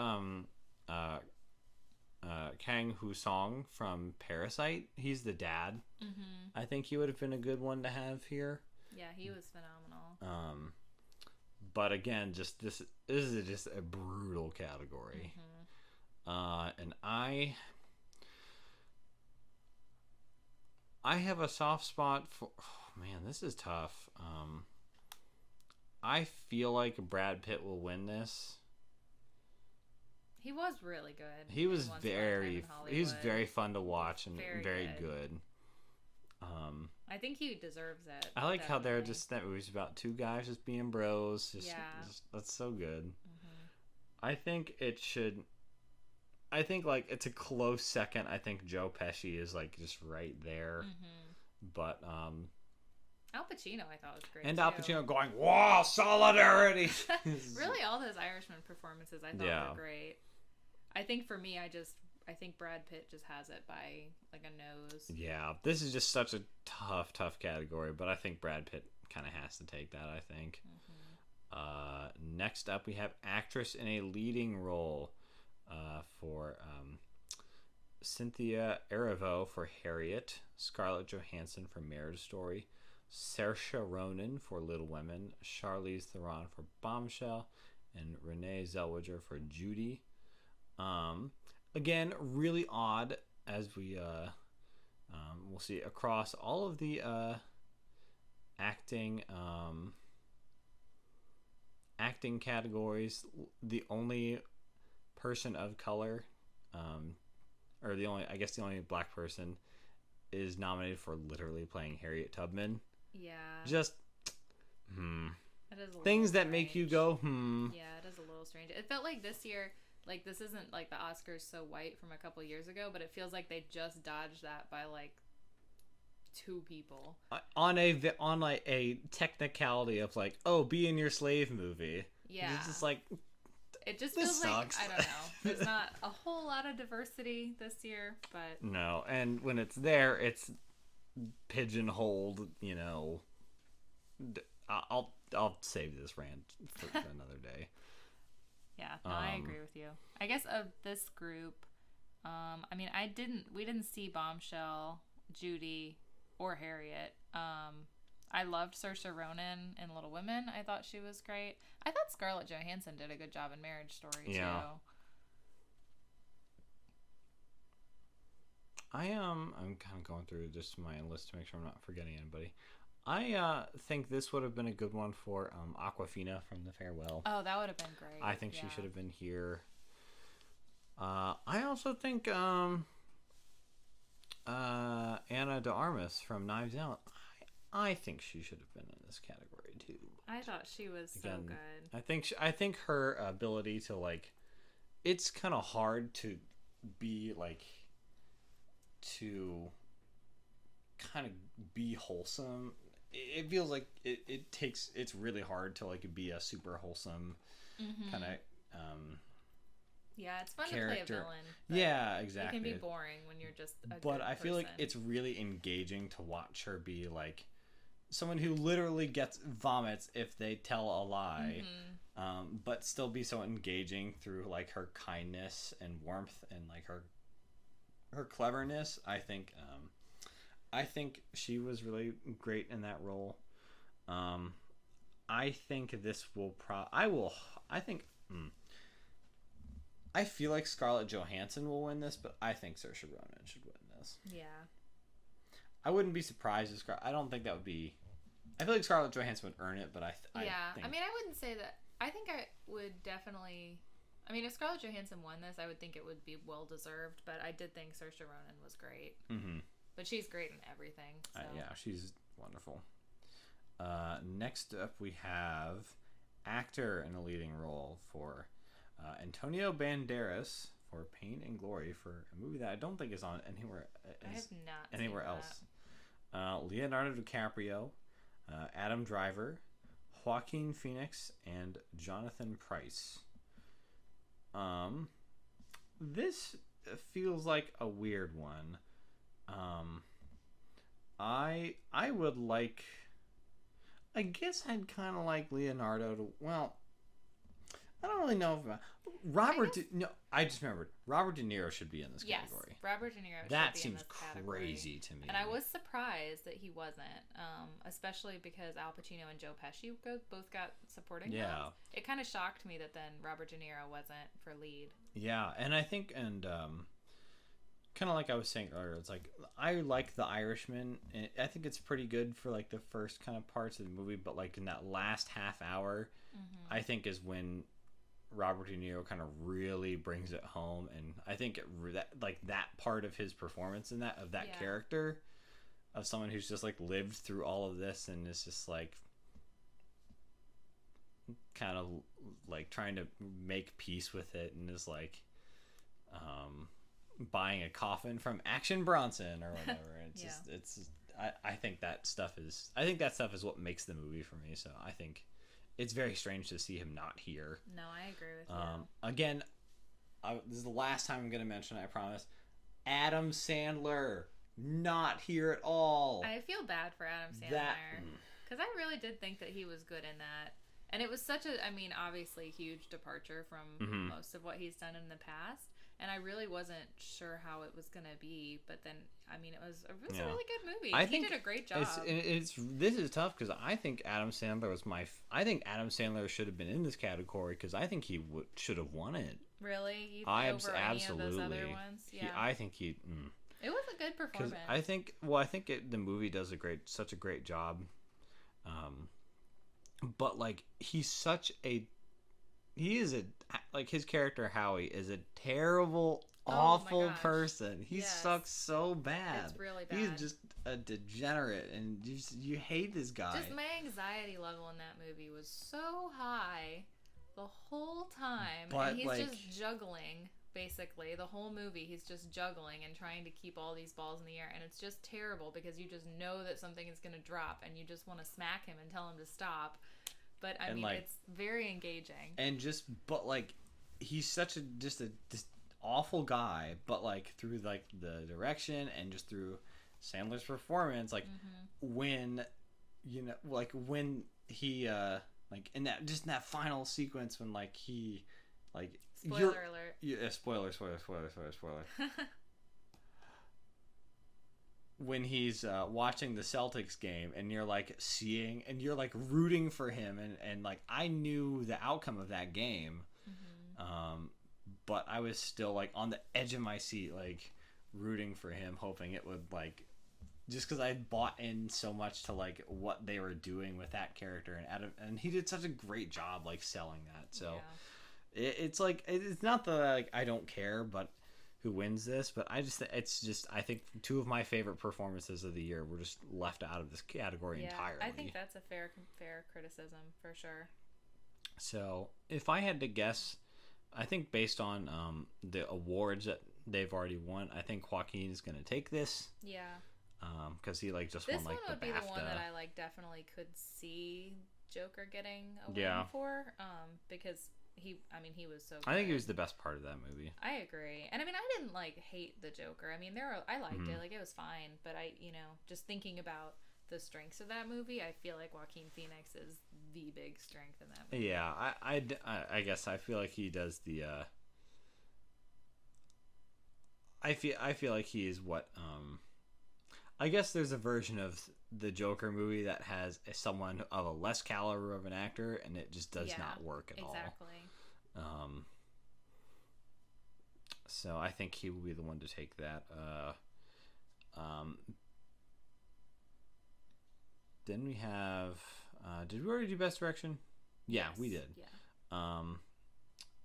Kang Hu-song from Parasite. He's the dad. Mm-hmm. I think he would have been a good one to have here. Yeah, he was phenomenal. But again, just this is just a brutal category. Mm-hmm. And I have a soft spot for. Oh man, this is tough. I feel like Brad Pitt will win this. He was really good. He was very fun to watch and very good. I think he deserves it. I like how they're just that movie's about two guys just being bros. That's so good. Mm-hmm. I think it should. I think like it's a close second. I think Joe Pesci is like just right there, but Al Pacino I thought was great. And Al Pacino going, "Wow, solidarity!" Really, all those Irishman performances I thought were great. I think for me, I think Brad Pitt just has it by like a nose. Yeah, this is just such a tough category, but I think Brad Pitt kind of has to take that, I think. Mm-hmm. Next up, we have actress in a leading role for Cynthia Erivo for Harriet, Scarlett Johansson for Marriage Story, Saoirse Ronan for Little Women, Charlize Theron for Bombshell, and Renee Zellweger for Judy. Again, really odd as we'll see across all of the acting categories. The only person of color, or the only black person is nominated for literally playing Harriet Tubman. Yeah. Just It is things that make you go Yeah, it is a little strange. It felt like this year. Like, this isn't, like, the Oscars So White from a couple years ago, but it feels like they just dodged that by, like, 2 people. On a technicality of, like, oh, be in your slave movie. Yeah. It's just like, it just feels sucks. Like, I don't know. There's not a whole lot of diversity this year, but... No, and when it's there, it's pigeonholed, you know... I'll save this rant for another day. Yeah, no, I agree with you. I guess of this group, I mean, we didn't see Bombshell, Judy, or Harriet. I loved Saoirse Ronan in Little Women. I thought she was great. I thought Scarlett Johansson did a good job in Marriage Story, too. I'm kind of going through just my list to make sure I'm not forgetting anybody. I think this would have been a good one for Awkwafina from The Farewell. Oh, that would have been great. I think she should have been here. I also think Anna de Armas from Knives Out. I think she should have been in this category too. I thought she was so good. I think her ability to like, it's kind of hard to be like, to kind of be wholesome. It feels like it's really hard to like be a super wholesome kind of yeah, it's fun character. To play a villain. Yeah, exactly. It can be boring when you're just a But good I feel like it's really engaging to watch her be like someone who literally vomits if they tell a lie, but still be so engaging through like her kindness and warmth and like her cleverness. I think she was really great in that role. I think this will I think I feel like Scarlett Johansson will win this, but I think Saoirse Ronan should win this. Yeah. I wouldn't be surprised if I don't think that would be. I feel like Scarlett Johansson would earn it, but I think... I mean, I wouldn't say that. I think I would definitely. I mean, if Scarlett Johansson won this, I would think it would be well deserved. But I did think Saoirse Ronan was great. Mm-hmm. But she's great in everything. So. Yeah, she's wonderful. Next up, we have actor in a leading role for Antonio Banderas for Pain and Glory, for a movie that I don't think is on anywhere. I have not anywhere seen else. Leonardo DiCaprio, Adam Driver, Joaquin Phoenix, and Jonathan Pryce. This feels like a weird one. I would like. I guess I'd kind of like Leonardo to. Well, I don't really know if I just remembered Robert De Niro should be in this category. Yes, Robert De Niro. That should be seems in this category. crazy to me. And I was surprised that he wasn't, especially because Al Pacino and Joe Pesci both got supporting roles. It kind of shocked me that then Robert De Niro wasn't for lead. Yeah, and I think, kind of like I was saying earlier, it's like I like The Irishman, and I think it's pretty good for like the first kind of parts of the movie, but like in that last half hour, I think is when Robert De Niro kind of really brings it home, and I think that part of his performance in that character of someone who's just like lived through all of this and is just like kind of like trying to make peace with it, and is like buying a coffin from Action Bronson or whatever. It's I think that stuff is what makes the movie for me. So I think it's very strange to see him not here. No, I agree with you. Again, this is the last time I'm going to mention it, I promise. Adam Sandler, not here at all. I feel bad for Adam Sandler. Because I really did think that he was good in that. And it was such a, obviously huge departure from most of what he's done in the past. And I really wasn't sure how it was going to be. But then, it was a really good movie. He did a great job. This is tough because I think Adam Sandler was I think Adam Sandler should have been in this category because I think he should have won it. Really? Absolutely. Any of those other ones? Yeah. I think he... It was a good performance. I think the movie does such a great job. But like his character Howie is a terrible, awful person. He sucks so bad. It's really bad. He's just a degenerate, and you hate this guy. Just my anxiety level in that movie was so high the whole time, and he's just juggling. Basically, the whole movie, he's just juggling and trying to keep all these balls in the air, and it's just terrible because you just know that something is going to drop, and you just want to smack him and tell him to stop. But it's very engaging. And he's such this awful guy, but like through like the direction and just through Sandler's performance, like when when he like in that final sequence when like he like. Spoiler alert. Yeah, spoiler. When he's watching the Celtics game and you're like seeing and you're like rooting for him and like I knew the outcome of that game, but I was still like on the edge of my seat, like rooting for him, hoping it would like just because I had bought in so much to like what they were doing with that character, and he did such a great job like selling that. So. Yeah. It's like it's not that like I don't care, but who wins this? But I think two of my favorite performances of the year were just left out of this category entirely. I think that's a fair criticism for sure. So if I had to guess, I think based on the awards that they've already won, I think Joaquin is going to take this. Yeah. Because he like just this won like one would the be BAFTA. The one that I like definitely could see Joker getting a win for. Because. He was so good. I think he was the best part of that movie. I agree. And I didn't like hate the Joker. I liked it. Like it was fine, but just thinking about the strengths of that movie, I feel like Joaquin Phoenix is the big strength in that movie. Yeah, I guess I feel like he does the I feel like he is what I guess there's a version of the Joker movie that has someone of a less caliber of an actor, and it just does not work at all. Exactly. So I think he will be the one to take that. Then we have. Did we already do Best Direction? Yeah, Yes. we did. Yeah.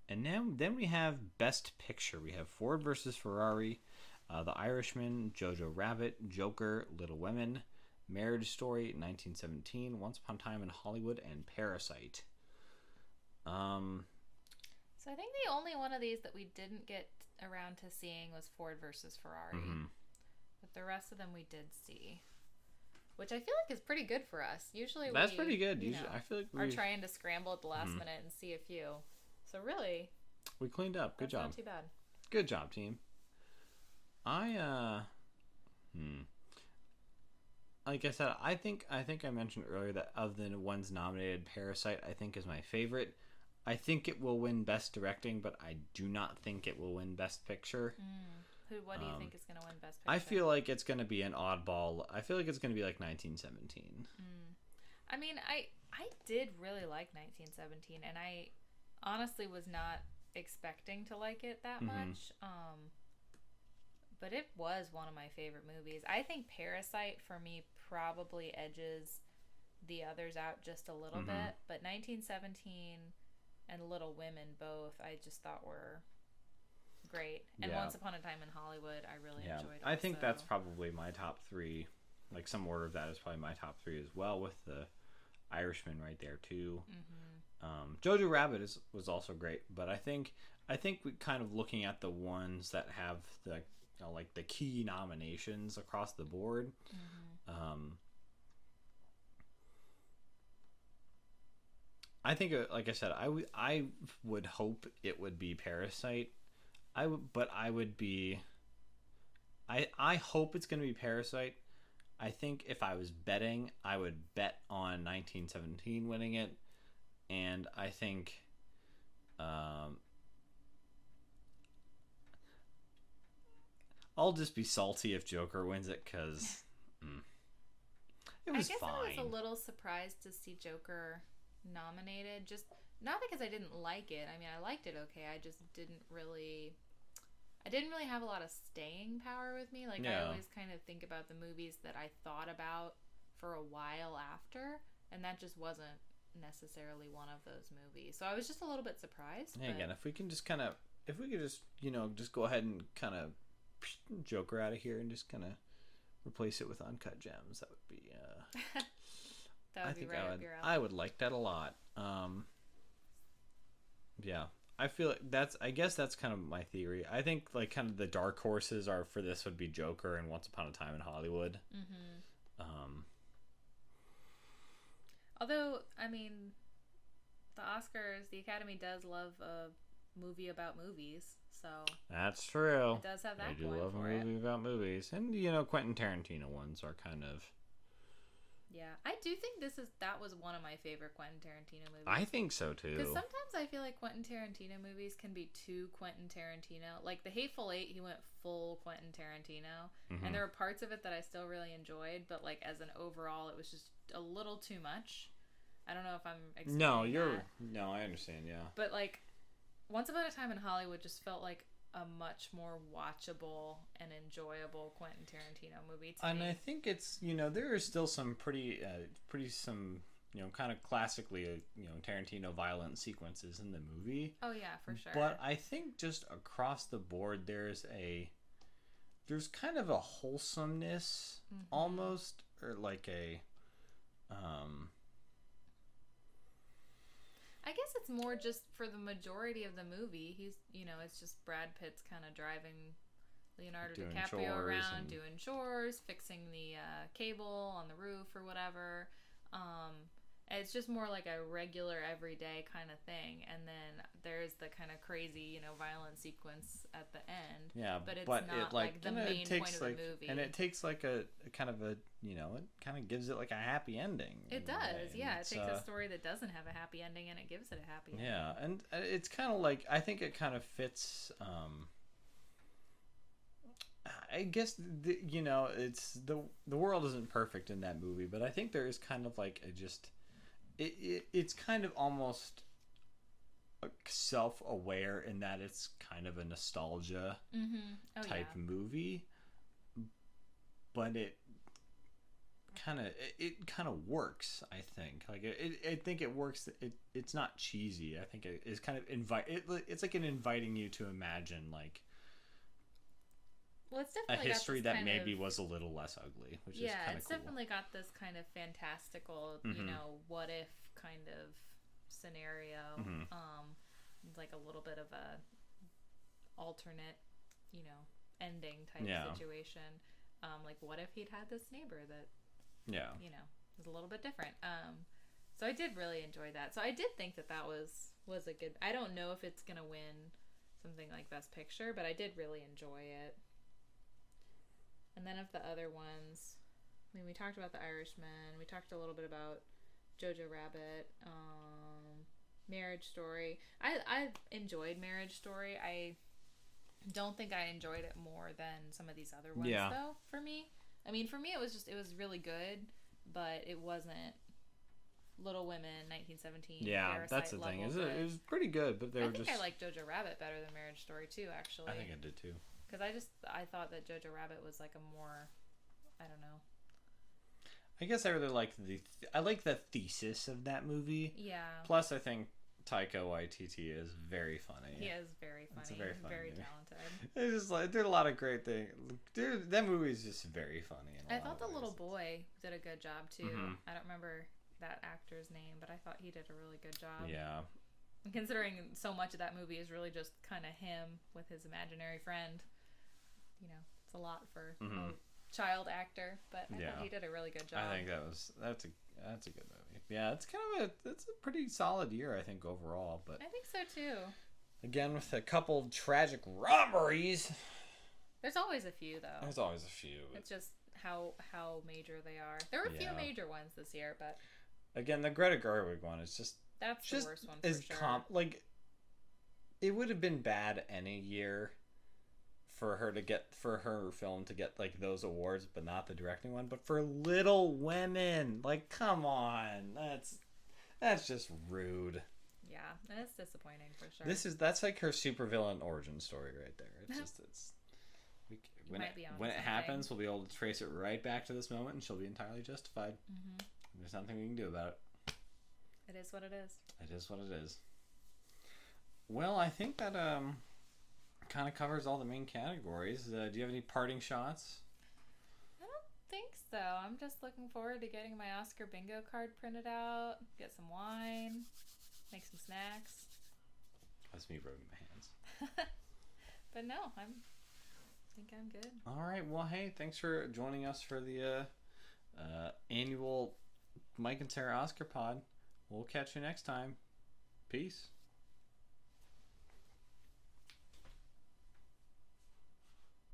And then we have Best Picture. We have Ford versus Ferrari, The Irishman, Jojo Rabbit, Joker, Little Women, Marriage Story, 1917, Once Upon a Time in Hollywood, and Parasite. So I think the only one of these that we didn't get around to seeing was Ford versus Ferrari. Mm-hmm. But the rest of them we did see. Which I feel like is pretty good for us. Usually That's pretty good. Usually, I feel like are trying to scramble at the last minute and see a few. So really, we cleaned up. Good job. Not too bad. Good job, team. Like I said, I think I mentioned earlier that of the ones nominated, Parasite I think is my favorite. I think it will win Best Directing, but I do not think it will win Best Picture. What do you think is going to win Best Picture? I feel like it's going to be an oddball. I feel like it's going to be like 1917. I mean, I did really like 1917, and I honestly was not expecting to like it that much. But it was one of my favorite movies. I think Parasite, for me, probably edges the others out just a little bit. But 1917 and Little Women both, I just thought were great. And Once Upon a Time in Hollywood, I really enjoyed. I think that's probably my top three. Like some order of that is probably my top three as well, with the Irishman right there too. Jojo Rabbit was also great, but I think we kind of looking at the ones that have the like the key nominations across the board. I think, like I said, I would hope it would be Parasite. I hope it's going to be Parasite. I think if I was betting, I would bet on 1917 winning it, and I think I'll just be salty if Joker wins it, because it was fine. I was a little surprised to see Joker nominated, just not because I didn't like it. I mean, I liked it okay. I just didn't really have a lot of staying power with me. Like, I always kind of think about the movies that I thought about for a while after, and that just wasn't necessarily one of those movies. So I was just a little bit surprised. Yeah, again, if we could just just go ahead and kind of Joker out of here and just kind of replace it with Uncut Gems, that would be that would be right up your alley. I would like that a lot. Yeah, I feel like that's kind of my theory. I think like kind of the dark horses are for this would be Joker and Once Upon a Time in Hollywood. Although, I mean, the Oscars, the Academy does love a movie about movies, so that's true. It does have that. They do love a movie about movies, and Quentin Tarantino ones are kind of. Yeah, I do think that was one of my favorite Quentin Tarantino movies. I think so too. Because sometimes I feel like Quentin Tarantino movies can be too Quentin Tarantino. Like The Hateful Eight, he went full Quentin Tarantino, and there were parts of it that I still really enjoyed, but like as an overall, it was just a little too much. I don't know if I'm explaining No, I understand. Yeah, but like Once Upon a Time in Hollywood just felt like a much more watchable and enjoyable Quentin Tarantino movie to me. And I think it's, there are still some pretty kind of classically, Tarantino violent sequences in the movie. Oh yeah, for sure. But I think just across the board, there's kind of a wholesomeness almost, or like a, I guess it's more just for the majority of the movie. He's, it's just Brad Pitt's kind of driving Leonardo DiCaprio around, doing chores, fixing the cable on the roof or whatever. It's just more like a regular, everyday kind of thing. And then there's the kind of crazy, violent sequence at the end. Yeah, but it's not like the main point of the movie. And it takes like a kind of a, it kind of gives it like a happy ending. It does, yeah. It takes a story that doesn't have a happy ending and it gives it a happy ending. Yeah, and it's kind of like, I think it kind of fits, I guess it's the world isn't perfect in that movie, but I think there is kind of like it's kind of almost self-aware in that it's kind of a nostalgia type movie, but it kind of works. I think I think it works. It's not cheesy. I think it's kind of it's like inviting you to imagine like. Well, it's a definitely history that maybe was a little less ugly, which is kind of cool. Yeah, it's definitely got this kind of fantastical, what if kind of scenario. Like a little bit of a alternate, ending type situation. Like what if he'd had this neighbor that, was a little bit different. So I did really enjoy that. So I did think that was a good. I don't know if it's gonna win something like Best Picture, but I did really enjoy it. And then of the other ones, I mean, we talked about The Irishman. We talked a little bit about Jojo Rabbit, Marriage Story. I enjoyed Marriage Story. I don't think I enjoyed it more than some of these other ones, though, for me. I mean, for me, it was really good, but it wasn't Little Women, 1917. Yeah, Parasite that's the thing. level, It was pretty good, but I think I like Jojo Rabbit better than Marriage Story, too, actually. I think I did, too. Because I thought that Jojo Rabbit was like a more, I don't know. I guess I really like I like the thesis of that movie. Yeah. Plus, I think Taika Waititi is very funny. He is very funny. It's very funny. Very talented. It's just like did a lot of great things. Dude, that movie is just very funny. I thought the little boy did a good job too. I don't remember that actor's name, but I thought he did a really good job. Yeah. Considering so much of that movie is really just kind of him with his imaginary friend. It's a lot for a child actor, but I thought he did a really good job. I think that's a good movie. Yeah, it's it's a pretty solid year, I think, overall. But I think so too. Again, with a couple tragic robberies. There's always a few, though. There's always a few. It's just how major they are. There were a few major ones this year, but again, the Greta Gerwig one is that's the worst one for sure. It would have been bad any year for her film to get like those awards, but not the directing one. But for Little Women, like, come on, that's just rude. Yeah, that's disappointing for sure. That's like her supervillain origin story right there. When it happens, we'll be able to trace it right back to this moment, and she'll be entirely justified. There's nothing we can do about it. It is what it is. It is what it is. Well, I think that kind of covers all the main categories. Do you have any parting shots? I don't think so. I'm just looking forward to getting my Oscar bingo card printed out, get some wine, make some snacks. That's me rubbing my hands. But no, I think I'm good. All right. Well, hey, thanks for joining us for the annual Mike and Sarah Oscar pod. We'll catch you next time. Peace.